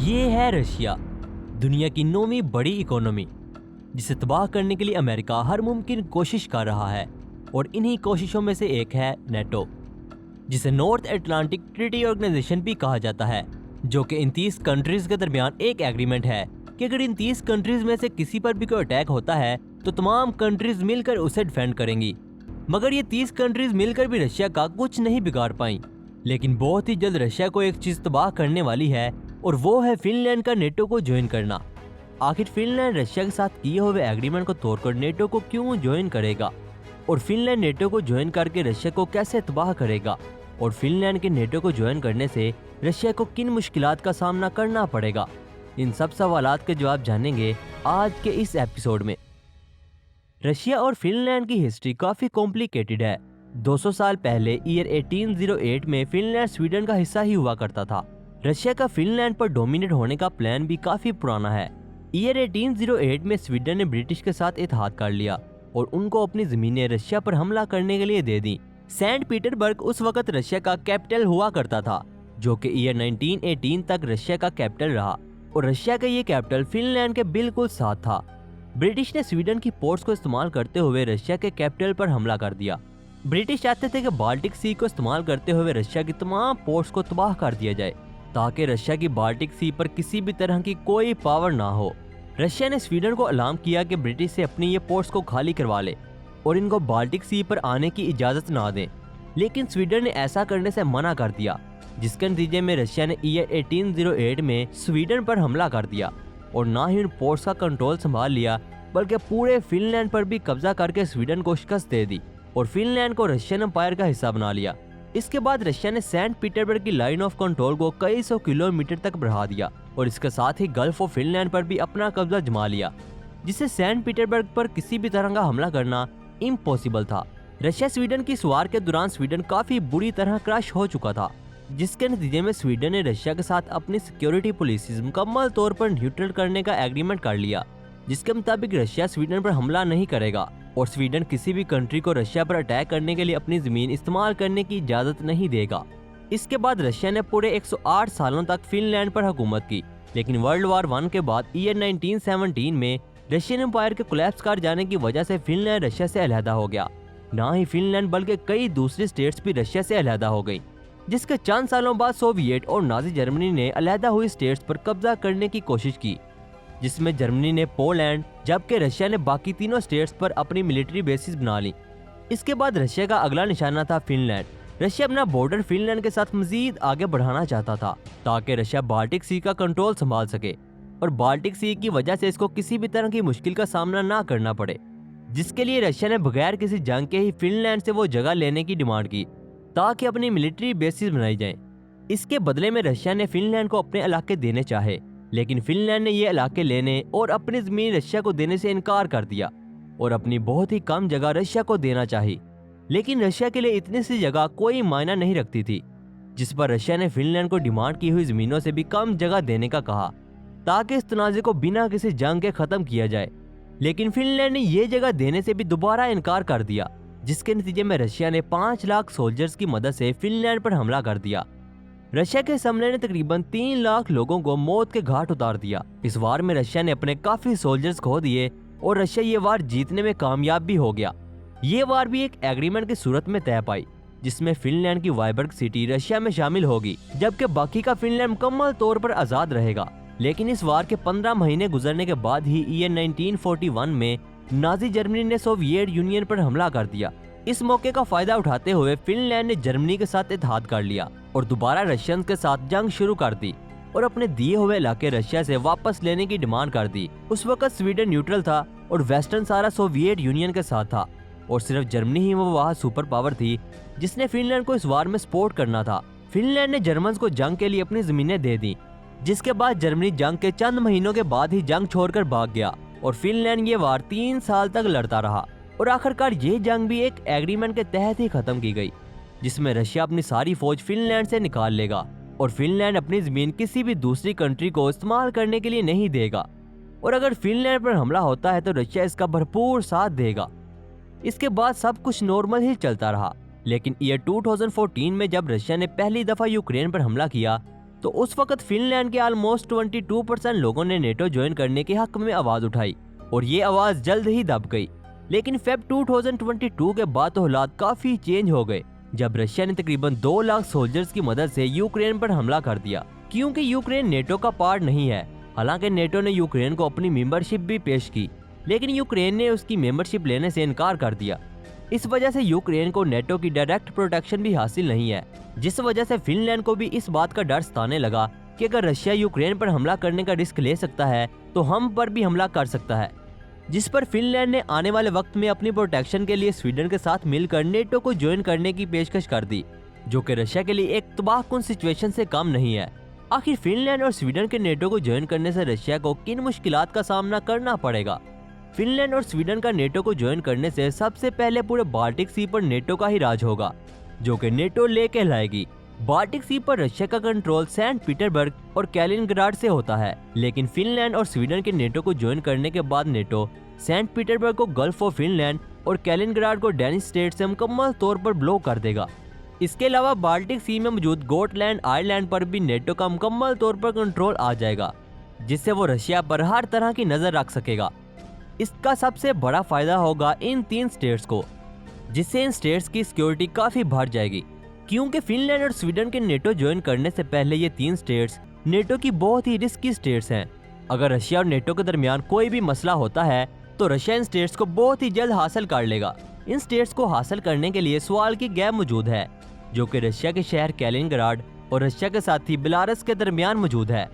ये है रशिया, दुनिया की 9वीं बड़ी इकोनॉमी, जिसे तबाह करने के लिए अमेरिका हर मुमकिन कोशिश कर रहा है। और इन्हीं कोशिशों में से एक है नेटो, जिसे नॉर्थ अटलांटिक ट्रीटी ऑर्गेनाइजेशन भी कहा जाता है, जो कि इन 30 कंट्रीज के दरमियान एक एग्रीमेंट है कि अगर इन 30 कंट्रीज में से किसी पर भी कोई अटैक होता है तो तमाम कंट्रीज मिलकर उसे डिफेंड करेंगी। मगर ये 30 कंट्रीज मिलकर भी रशिया का कुछ नहीं बिगाड़ पाई। लेकिन बहुत ही जल्द रशिया को एक चीज तबाह करने वाली है, और वो है फिनलैंड का नेटो को ज्वाइन करना। आखिर फिनलैंड रशिया के साथ किए हुए एग्रीमेंट को तोड़कर नेटो को क्यों ज्वाइन करेगा, और फिनलैंड नेटो को ज्वाइन करके रशिया को कैसे तबाह करेगा, और फिनलैंड के नेटो को ज्वाइन करने से रशिया को किन मुश्किलात का सामना करना पड़ेगा, इन सब सवालात के जवाब जानेंगे आज के इस एपिसोड में। रशिया और फिनलैंड की हिस्ट्री काफी कॉम्प्लिकेटेड है। 200 साल पहले ईयर 1808 में फिनलैंड स्वीडन का हिस्सा ही हुआ करता था। रशिया का फिनलैंड पर डोमिनेट होने का प्लान भी काफी पुराना है। ईयर 1808 में स्वीडन ने ब्रिटिश के साथ इत्तेहाद कर लिया और उनको अपनी जमीनें रशिया पर हमला करने के लिए दे दी। सेंट पीटरबर्ग उस वक्त रशिया का कैपिटल हुआ करता था, जो कि ईयर 1918 तक रशिया का कैपिटल रहा, और रशिया का ये कैपिटल फिनलैंड के बिल्कुल साथ था। ब्रिटिश ने स्वीडन की पोर्ट्स को इस्तेमाल करते हुए रशिया के कैपिटल पर हमला कर दिया। ब्रिटिश चाहते थे कि बाल्टिक सी को इस्तेमाल करते हुए रशिया की तमाम पोर्ट्स को तबाह कर दिया जाए, ताकि रशिया की बाल्टिक सी पर किसी भी तरह की कोई पावर ना हो। रशिया ने स्वीडन को अलार्म किया कि ब्रिटिश से अपनी ये पोर्ट्स को खाली करवा ले और इनको बाल्टिक सी पर आने की इजाजत ना दें, लेकिन स्वीडन ने ऐसा करने से मना कर दिया, जिसके नतीजे में रशिया ने ईयर 1808 में स्वीडन पर हमला कर दिया और ना ही उन पोर्ट्स का कंट्रोल संभाल लिया, बल्कि पूरे फिनलैंड पर भी कब्जा करके स्वीडन को शिकस्त दे दी और फिनलैंड को रशियन एम्पायर का हिस्सा बना लिया। इसके बाद रशिया ने सेंट पीटरबर्ग की लाइन ऑफ कंट्रोल को कई सौ किलोमीटर तक बढ़ा दिया और इसके साथ ही गल्फ ऑफ फिनलैंड पर भी अपना कब्जा जमा लिया, जिससे सेंट पीटरबर्ग पर किसी भी तरह का हमला करना इम्पॉसिबल था। रशिया स्वीडन की इस वार के दौरान स्वीडन काफी बुरी तरह क्रश हो चुका था, जिसके नतीजे में स्वीडन ने रशिया के साथ अपनी सिक्योरिटी पॉलिसीज मुकम्मल तौर पर न्यूट्रल करने का एग्रीमेंट कर लिया, जिसके मुताबिक रशिया स्वीडन पर हमला नहीं करेगा और स्वीडन किसी भी कंट्री को रशिया पर अटैक करने के लिए अपनी जमीन इस्तेमाल करने की इजाजत नहीं देगा। इसके बाद रशिया ने पूरे 108 सालों तक फिनलैंड पर हुकूमत की, लेकिन वर्ल्ड वार 1 के बाद ईयर 1917 में रशियन एम्पायर के कोलैप्स कर जाने की वजह से फिनलैंड रशिया से अलहदा हो गया। ना ही फिनलैंड बल्कि कई दूसरी स्टेट्स भी रशिया से अलहदा हो गई, जिसके चंद सालों बाद सोवियत और नाजी जर्मनी ने अलहदा हुई स्टेट्स पर कब्जा करने की कोशिश की, जिसमें जर्मनी ने पोलैंड जबकि रशिया ने बाकी तीनों स्टेट्स पर अपनी मिलिट्री बेसिस बना ली। इसके बाद रशिया का अगला निशाना था फिनलैंड। रशिया अपना बॉर्डर फिनलैंड के साथ मजीद आगे बढ़ाना चाहता था, ताकि रशिया बाल्टिक सी का कंट्रोल संभाल सके और बाल्टिक सी की वजह से इसको किसी भी तरह की मुश्किल का सामना ना करना पड़े, जिसके लिए रशिया ने बगैर किसी जंग के ही फिनलैंड से वो जगह लेने की डिमांड की, ताकि अपनी मिलिट्री बेसिस बनाई जाए। इसके बदले में रशिया ने फिनलैंड को अपने इलाके देने चाहे, लेकिन फिनलैंड ने ये इलाके लेने और अपनी जमीन रशिया को देने से इनकार कर दिया और अपनी बहुत ही कम जगह रशिया को देना चाही। लेकिन रशिया के लिए इतनी सी जगह कोई मायना नहीं रखती थी, जिस पर रशिया ने फिनलैंड को डिमांड की हुई जमीनों से भी कम जगह देने का कहा, ताकि इस तनाज़े को बिना किसी जंग के खत्म किया जाए। लेकिन फिनलैंड ने ये जगह देने से भी दोबारा इनकार कर दिया, जिसके नतीजे में रशिया ने 5 लाख सोल्जर्स की मदद से फिनलैंड पर हमला कर दिया। रशिया के इस हमले ने तकरीबन 3 लाख लोगों को मौत के घाट उतार दिया। इस वार में रशिया ने अपने काफी सोल्जर्स खो दिए और रशिया ये वार जीतने में कामयाब भी हो गया। ये वार भी एक एग्रीमेंट की सूरत में तय पाई, जिसमें फिनलैंड की वाइबर्ग सिटी रशिया में शामिल होगी, जबकि बाकी का फिनलैंड मुकम्मल तौर पर आजाद रहेगा। लेकिन इस वार के 15 महीने गुजरने के बाद ही ईयर 1941 में नाजी जर्मनी ने सोवियत यूनियन पर हमला कर दिया। इस मौके का फायदा उठाते हुए फिनलैंड ने जर्मनी के साथ इत्तेहाद कर लिया और दोबारा रशियन के साथ जंग शुरू कर दी और अपने दिए हुए इलाके रशिया से वापस लेने की डिमांड कर दी। उस वक्त स्वीडन न्यूट्रल था और वेस्टर्न सारा सोवियत यूनियन के साथ था और सिर्फ जर्मनी ही वो वहाँ सुपर पावर थी जिसने फिनलैंड को इस वार में सपोर्ट करना था। फिनलैंड ने जर्मन्स को जंग के लिए अपनी जमीनें दे दी, जिसके बाद जर्मनी जंग के चंद महीनों के बाद ही जंग छोड़कर भाग गया और फिनलैंड ये वार 3 साल तक लड़ता रहा और आखिरकार ये जंग भी एक एग्रीमेंट के तहत ही खत्म की गई, जिसमें रशिया अपनी सारी फौज फिनलैंड से निकाल लेगा और फिनलैंड अपनी जमीन किसी भी दूसरी कंट्री को इस्तेमाल करने के लिए नहीं देगा और अगर फिनलैंड पर हमला होता है तो रशिया इसका भरपूर साथ देगा। इसके बाद सब कुछ नॉर्मल ही चलता रहा, लेकिन ईयर 2014 में जब रशिया ने पहली दफा यूक्रेन पर हमला किया तो उस वक्त फिनलैंड के ऑलमोस्ट 22% लोगों ने नेटो ज्वाइन करने के हक में आवाज उठाई और ये आवाज जल्द ही दब गई। लेकिन फेब 2022 के बाद तो हालात काफी चेंज हो गए जब रशिया ने तकरीबन 2 लाख सोल्जर्स की मदद से यूक्रेन पर हमला कर दिया, क्योंकि यूक्रेन नेटो का पार्ट नहीं है। हालांकि नेटो ने यूक्रेन को अपनी मेंबरशिप भी पेश की, लेकिन यूक्रेन ने उसकी मेंबरशिप लेने से इनकार कर दिया। इस वजह से यूक्रेन को नेटो की डायरेक्ट प्रोटेक्शन भी हासिल नहीं है, जिस वजह से फिनलैंड को भी इस बात का डर सताने लगा कि अगर रशिया यूक्रेन पर हमला करने का रिस्क ले सकता है तो हम पर भी हमला कर सकता है। जिस पर फिनलैंड ने आने वाले वक्त में अपनी प्रोटेक्शन के लिए स्वीडन के साथ मिलकर नेटो को ज्वाइन करने की पेशकश कर दी, जो कि रशिया के लिए एक तबाहकुन सिचुएशन से कम नहीं है। आखिर फिनलैंड और स्वीडन के नेटो को ज्वाइन करने से रशिया को किन मुश्किलात का सामना करना पड़ेगा? फिनलैंड और स्वीडन का नेटो को ज्वाइन करने से सबसे पहले पूरे बाल्टिक सी पर नेटो का ही राज होगा, जो कि नेटो ले कहलाएगी। बाल्टिक सी पर रशिया का कंट्रोल सेंट पीटरबर्ग और कैलिनग्राड से होता है, लेकिन फिनलैंड और स्वीडन के नेटो को ज्वाइन करने के बाद नेटो सेंट पीटरबर्ग को गल्फ ऑफ फिनलैंड और कैलिनग्राड को डेनिश स्टेट से मुकम्मल तौर पर ब्लॉक कर देगा। इसके अलावा बाल्टिक सी में मौजूद गोटलैंड आइलैंड पर भी नेटो का मुकम्मल तौर पर कंट्रोल आ जाएगा, जिससे वो रशिया पर हर तरह की नजर रख सकेगा। इसका सबसे बड़ा फायदा होगा इन 3 स्टेट्स को, जिससे इन स्टेट्स की सिक्योरिटी काफी बढ़ जाएगी, क्योंकि फिनलैंड और स्वीडन के नेटो ज्वाइन करने से पहले ये 3 स्टेट्स नेटो की बहुत ही रिस्की स्टेट्स हैं। अगर रशिया और नेटो के दरमियान कोई भी मसला होता है तो रशिया इन स्टेट्स को बहुत ही जल्द हासिल कर लेगा। इन स्टेट्स को हासिल करने के लिए सवाल की गैप मौजूद है, जो कि रशिया के शहर कैलिनग्राड और रशिया के साथी बेलारस के दरमियान मौजूद है।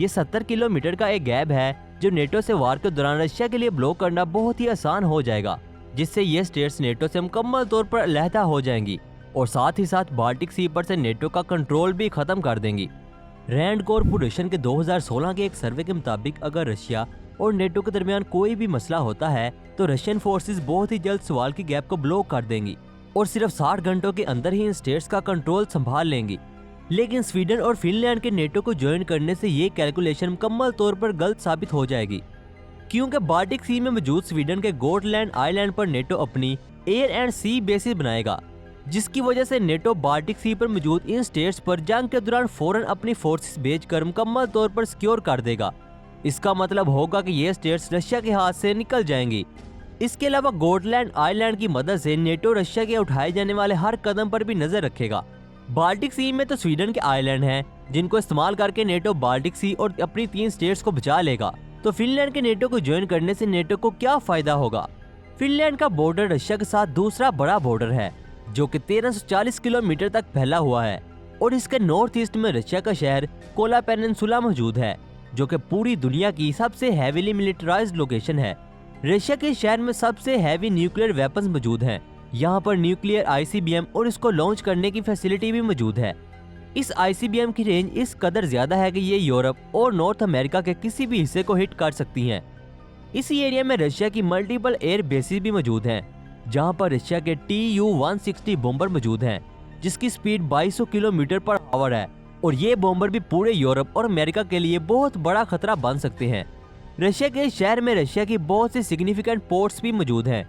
ये 70 किलोमीटर का एक गैप है जो नेटो से वार के दौरान रशिया के लिए ब्लॉक करना बहुत ही आसान हो जाएगा, जिससे ये स्टेट्स नेटो से मुकम्मल तौर पर अलहदा हो जाएंगी और साथ ही साथ बाल्टिक सी पर से नेटो का कंट्रोल भी खत्म कर देंगी। रैंड कॉर्पोरेशन के 2016 के एक सर्वे के मुताबिक अगर रशिया और नेटो के दरमियान कोई भी मसला होता है तो रशियन फोर्सेस बहुत ही जल्द सवाल की गैप को ब्लॉक कर देंगी और सिर्फ 60 घंटों के अंदर ही इन स्टेट्स का कंट्रोल संभाल लेंगी। लेकिन स्वीडन और फिनलैंड के नेटो को ज्वाइन करने से ये कैलकुलेशन मुकम्मल तौर पर गलत साबित हो जाएगी, क्योंकि बाल्टिक सी में मौजूद स्वीडन के गोटलैंड आइलैंड पर नेटो अपनी एयर एंड सी बेसिस बनाएगा, जिसकी वजह से नेटो बाल्टिक सी पर मौजूद इन स्टेट्स पर जंग के दौरान फौरन अपनी फोर्सेस भेजकर मुकम्मल तौर पर सिक्योर कर देगा। इसका मतलब होगा कि ये स्टेट्स रशिया के हाथ से निकल जाएंगी। इसके अलावा गोटलैंड आइलैंड की मदद से नेटो रशिया के उठाए जाने वाले हर कदम पर भी नजर रखेगा। बाल्टिक सी में तो स्वीडन के आइलैंड हैं, जिनको इस्तेमाल करके नेटो बाल्टिक सी और अपनी 3 स्टेट्स को बचा लेगा। तो फिनलैंड के नेटो को ज्वाइन करने से नेटो को क्या फायदा होगा? फिनलैंड का बॉर्डर रशिया के साथ दूसरा बड़ा बॉर्डर है, जो कि 1340 किलोमीटर तक फैला हुआ है और इसके नॉर्थ ईस्ट में रशिया का शहर कोला पेनिनसुला मौजूद है, जो कि पूरी दुनिया की सबसे हैवीली मिलिटराइज्ड लोकेशन है। रशिया के शहर में सबसे हैवी न्यूक्लियर वेपन्स मौजूद हैं। यहाँ पर न्यूक्लियर ICBM और इसको लॉन्च करने की फैसिलिटी भी मौजूद है। इस ICBM की रेंज इस कदर ज्यादा है कि ये यूरोप और नॉर्थ अमेरिका के किसी भी हिस्से को हिट कर सकती हैं। इसी एरिया में रशिया की मल्टीपल एयर बेसिस भी मौजूद हैं, जहाँ पर रशिया के Tu-160 बॉम्बर मौजूद हैं, जिसकी स्पीड 2200 किलोमीटर पर आवर है और ये बॉम्बर भी पूरे यूरोप और अमेरिका के लिए बहुत बड़ा खतरा बन सकते हैं। रशिया के शहर में रशिया की बहुत सी सिग्निफिकेंट पोर्ट्स भी मौजूद हैं,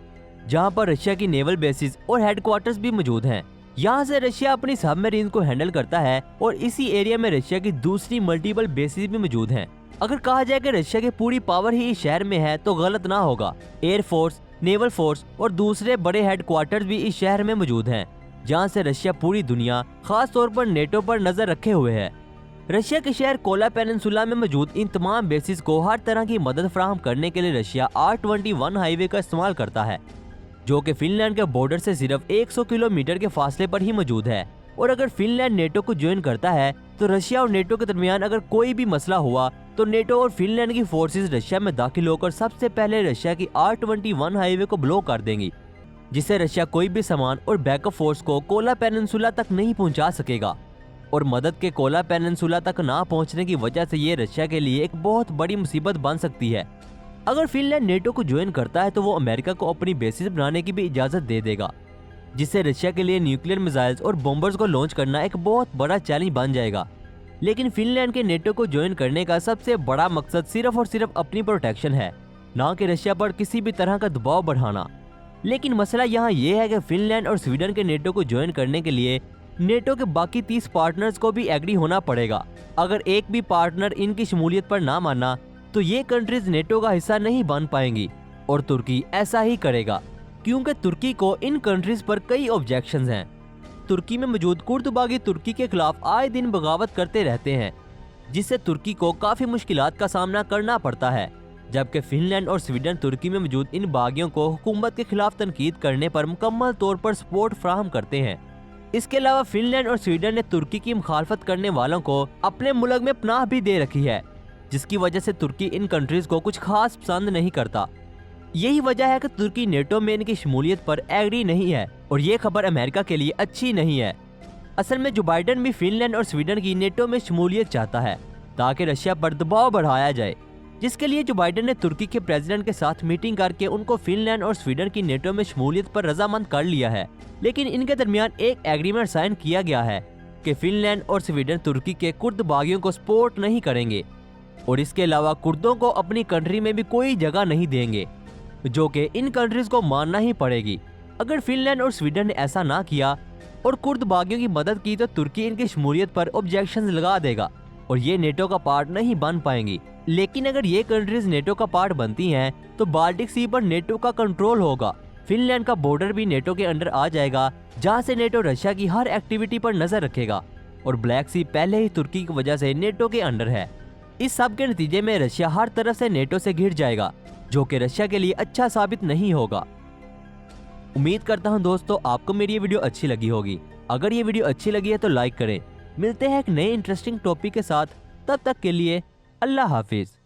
जहां पर रशिया की नेवल बेसिस और हेडक्वार्टर्स भी मौजूद हैं। यहां से रशिया अपनी सबमरीन को हैंडल करता है और इसी एरिया में रशिया की दूसरी मल्टीपल बेसिस भी मौजूद हैं। अगर कहा जाए कि रशिया की पूरी पावर ही इस शहर में है तो गलत ना होगा। एयरफोर्स, नेवल फोर्स और दूसरे बड़े हेडक्वार्टर्स भी इस शहर में मौजूद हैं, जहां से रशिया पूरी दुनिया, खास तौर पर नेटो पर नजर रखे हुए है। रशिया के शहर कोला पेनिनसुला में मौजूद इन तमाम बेसिस को हर तरह की मदद फराहम करने के लिए रशिया R21 हाईवे का इस्तेमाल करता है, जो कि फिनलैंड के बॉर्डर से सिर्फ 100 किलोमीटर के फासले पर ही मौजूद है। और अगर फिनलैंड नेटो को ज्वाइन करता है तो रशिया और नेटो के दरमियान अगर कोई भी मसला हुआ तो नेटो और फिनलैंड की फोर्सेस रशिया में दाखिल होकर सबसे पहले रशिया की R21 हाईवे को ब्लॉक कर देंगी, जिससे रशिया कोई भी सामान और बैकअप फोर्स को कोला पेनिनसुला तक नहीं पहुंचा सकेगा। और मदद के कोला पेनिनसुला तक ना पहुंचने की वजह से ये रशिया के लिए एक बहुत बड़ी मुसीबत बन सकती है। अगर फिनलैंड नेटो को ज्वाइन करता है तो वो अमेरिका को अपनी बेसिस बनाने की भी इजाजत दे देगा, जिससे रशिया के लिए न्यूक्लियर मिसाइल्स और बॉम्बर्स को लॉन्च करना एक बहुत बड़ा चैलेंज बन जाएगा। लेकिन फिनलैंड के नेटो को ज्वाइन करने का सबसे बड़ा मकसद सिर्फ और सिर्फ अपनी प्रोटेक्शन है, ना कि रशिया पर किसी भी तरह का दबाव बढ़ाना। लेकिन मसला यहाँ ये है कि फिनलैंड और स्वीडन के नेटो को ज्वाइन करने के लिए नेटो के बाकी 30 पार्टनर्स को भी एग्री होना पड़ेगा। अगर एक भी पार्टनर इनकी शमूलियत पर ना माना तो ये कंट्रीज नेटो का हिस्सा नहीं बन पाएंगी और तुर्की ऐसा ही करेगा, क्योंकि तुर्की को इन कंट्रीज पर कई ऑब्जेक्शंस हैं। तुर्की में मौजूद कुर्द बागी तुर्की के खिलाफ आए दिन बगावत करते रहते हैं, जिससे तुर्की को काफी मुश्किलात का सामना करना पड़ता है, जबकि फिनलैंड और स्वीडन तुर्की में मौजूद इन बागियों को हुकूमत के खिलाफ तनकीद करने पर मुकम्मल तौर पर सपोर्ट फराहम करते हैं। इसके अलावा फिनलैंड और स्वीडन ने तुर्की की मुखालफत करने वालों को अपने मुल्क में पनाह भी दे रखी है, जिसकी वजह से तुर्की इन कंट्रीज को कुछ खास पसंद नहीं करता। यही वजह है कि तुर्की नेटो में इनकी शमूलियत पर एग्री नहीं है और ये खबर अमेरिका के लिए अच्छी नहीं है। असल में जो बाइडेन भी फिनलैंड और स्वीडन की नेटो में शमूलियत चाहता है ताकि रशिया पर दबाव बढ़ाया जाए, जिसके लिए जो बाइडेन ने तुर्की के प्रेसिडेंट के साथ मीटिंग करके उनको फिनलैंड और स्वीडन की नेटो में शमूलियत पर रजामंद कर लिया है। लेकिन इनके दरमियान एक एग्रीमेंट साइन किया गया है कि फिनलैंड और स्वीडन तुर्की के कुर्द बागियों को सपोर्ट नहीं करेंगे और इसके अलावा कुर्दों को अपनी कंट्री में भी कोई जगह नहीं देंगे, जो कि इन कंट्रीज को मानना ही पड़ेगी। अगर फिनलैंड और स्वीडन ने ऐसा ना किया और कुर्द बागियों की मदद की तो तुर्की इनकी शमूलियत पर ऑब्जेक्शंस लगा देगा और ये नेटो का पार्ट नहीं बन पाएंगी। लेकिन अगर ये कंट्रीज नेटो का पार्ट बनती हैं तो बाल्टिक सी पर नेटो का कंट्रोल होगा। फिनलैंड का बॉर्डर भी नेटो के अंडर आ जाएगा, जहां से नेटो रशिया की हर एक्टिविटी पर नजर रखेगा और ब्लैक सी पहले ही तुर्की की वजह से नेटो के अंडर है। इस सब के नतीजे में रशिया हर तरफ से नेटो से घिर जाएगा, जो कि रशिया के लिए अच्छा साबित नहीं होगा। उम्मीद करता हूं दोस्तों आपको मेरी ये वीडियो अच्छी लगी होगी। अगर ये वीडियो अच्छी लगी है तो लाइक करें। मिलते हैं एक नए इंटरेस्टिंग टॉपिक के साथ, तब तक के लिए अल्लाह हाफिज।